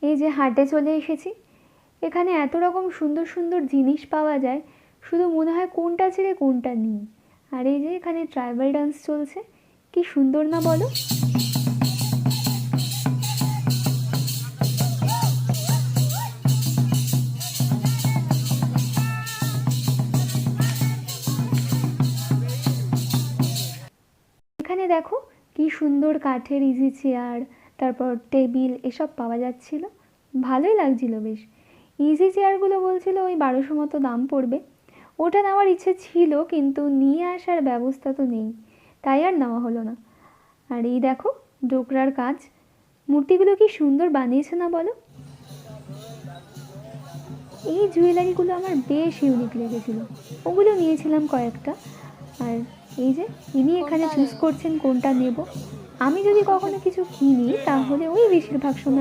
এই যে হাটে চলে এসেছি। এখানে এত রকম সুন্দর সুন্দর জিনিস পাওয়া যায়, শুধু মনে হয় কোনটা ছেড়ে কোনটা নিই। আর এই যে এখানে ট্রাইবাল ডান্স চলছে, কি সুন্দর না বলো। এখানে দেখো কি সুন্দর কাঠের ইজি চেয়ার, তারপর টেবিল এসব পাওয়া যাচ্ছিল, ভালোই লাগছিল বেশ। ইজি চেয়ারগুলো বলছিল ওই 1200 মতো দাম পড়বে। ওটা নেওয়ার ইচ্ছে ছিল, কিন্তু নিয়ে আসার ব্যবস্থা তো নেই, তাই আর নেওয়া হলো না। আর এই দেখো ডোকরার কাজ, মূর্তিগুলো কি সুন্দর বানিয়েছে না বলো। এই জুয়েলারিগুলো আমার বেশ ইউনিক লেগেছিল, ওগুলো নিয়েছিলাম কয়েকটা। আর এই যে ইনি এখানে চুজ করছেন কোনটা নেব। আমি যদি কখনো কিছু কিনি তাহলে ওই বেশিরভাগ সময়